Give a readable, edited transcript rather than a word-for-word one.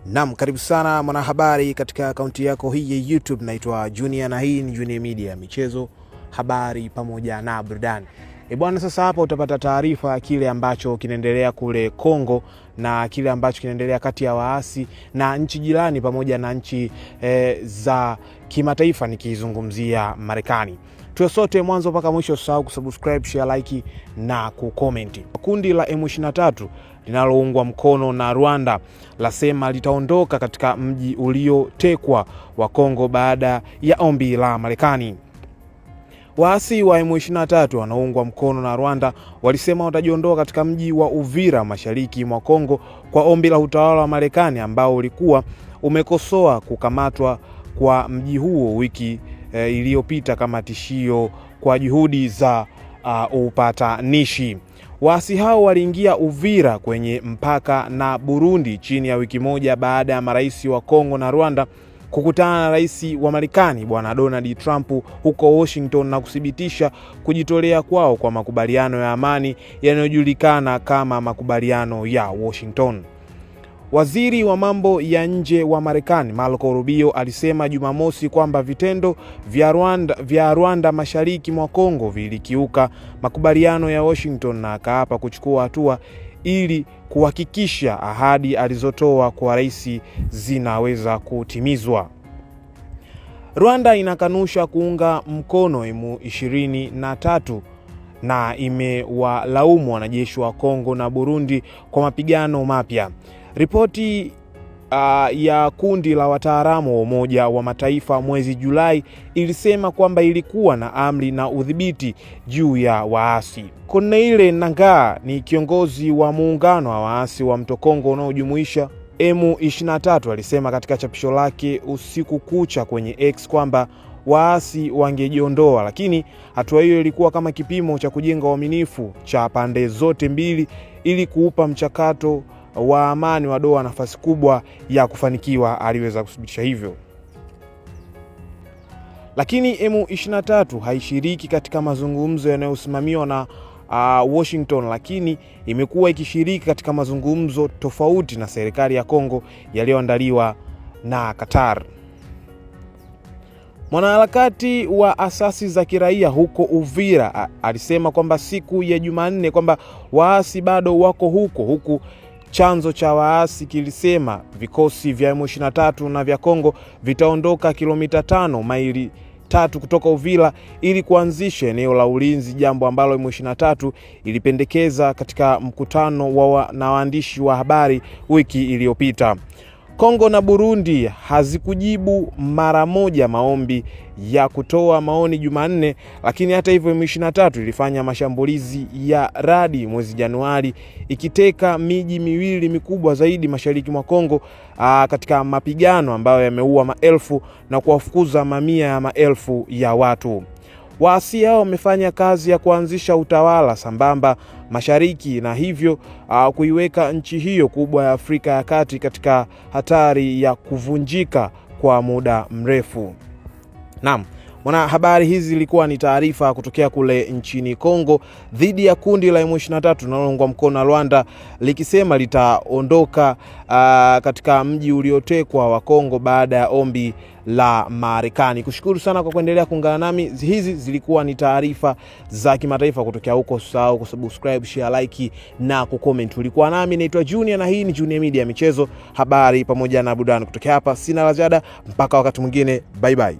Naam, karibu sana mwanahabari katika akaunti yako hii ya YouTube. Naitwa Junior na hii ni Junior Media, michezo, habari pamoja na burudani. Bwana, sasa hapa utapata taarifa kile ambacho kinaendelea kule Kongo na kile ambacho kinaendelea kati ya waasi na nchi jirani pamoja na nchi za kimataifa, nikizungumzia Marekani. Tuwe sote mwanzo mpaka mwisho, usahau kusubscribe, share, like na kucomment. Kundi la M23 linaloungwa mkono na Rwanda lasema litaondoka katika mji uliotekwa wa Kongo baada ya ombi la Marekani. Waasi wa M23 wanaoungwa mkono na Rwanda walisema watajiondoa katika mji wa Uvira mashariki mwa Kongo kwa ombi la utawala wa Marekani ambao ulikuwa umekosoa kukamatwa kwa mji huo wiki iliyopita kama tishio kwa juhudi za upatanishi. Waasi hao waliingia Uvira kwenye mpaka na Burundi chini ya wiki moja baada ya marais wa Kongo na Rwanda kukutana na rais wa Marekani Bwana Donald Trump huko Washington na kuthibitisha kujitolea kwao kwa makubaliano ya amani yanayojulikana kama makubaliano ya Washington. Waziri wa mambo ya nje wa Marekani Marco Rubio alisema Jumamosi kwamba vitendo vya Rwanda mashariki mwa Kongo vilikiuka makubaliano ya Washington na akaapa kuchukua hatua ili kuhakikisha ahadi alizotoa kwa rais zinaweza kutimizwa. Rwanda inakanusha kuunga mkono M23 na imewalaumu wanajeshi wa Kongo na Burundi kwa mapigano mapya. Ripoti ya kundi la wataalamu wa Umoja wa Mataifa mwezi Julai ilisema kwamba ilikuwa na amri na udhibiti juu ya waasi. Corneille Nangaa ni kiongozi wa muungano wa waasi wa Mto Kongo unaojumuisha M23 alisema katika chapisho lake usiku kucha kwenye X kwamba waasi wangejiondoa, lakini hatua hiyo ilikuwa kama kipimo cha kujenga uaminifu cha pande zote mbili ili kuupa mchakato wa amani wa Doha nafasi kubwa ya kufanikiwa, aliweza kuthibitisha hivyo. Lakini M23 haishiriki katika mazungumzo yanayosimamiwa na Washington, lakini imekuwa ikishiriki katika mazungumzo tofauti na serikali ya Kongo yaliyoandaliwa na Qatar. Mwanaharakati wa asasi za kiraia huko Uvira alisema kwamba siku ya Jumanne kwamba waasi bado wako huku chanzo cha waasi kilisema vikosi vya M23 na vya Kongo vitaondoka kilomita 5 maili 3 kutoka Uvira ili kuanzisha eneo la ulinzi, jambo ambalo M23 ilipendekeza katika mkutano na waandishi wa habari wiki iliyopita. Kongo na Burundi hazikujibu mara moja maombi ya kutoa maoni Jumanne, lakini hata hivyo M23 ilifanya mashambulizi ya radi mwezi Januari ikiteka miji miwili mikubwa zaidi mashariki mwa Kongo katika mapigano ambayo yameua maelfu na kuwafukuza mamia ya maelfu ya watu. Waasi hao wamefanya kazi ya kuanzisha utawala sambamba mashariki na hivyo kuiweka nchi hiyo kubwa ya Afrika ya Kati katika hatari ya kuvunjika kwa muda mrefu. Naam, habari hizi zilikuwa ni taarifa kutokea kule nchini Kongo dhidi ya kundi la M23 linaloungwa mkono na Rwanda likisema litaondoka katika mji uliotekwa wa Kongo baada ya ombi la Marekani. Kushukuru sana kwa kuendelea kuungana nami. Hizi zilikuwa ni taarifa za kimataifa kutokea huko. Usahau kusubscribe, share, like na kucomment. Ulikuwa nami, naitwa Junior na hii ni Junior Media, michezo, habari pamoja na burudani. Kutokea hapa sina la ziada mpaka wakati mwingine. Bye bye.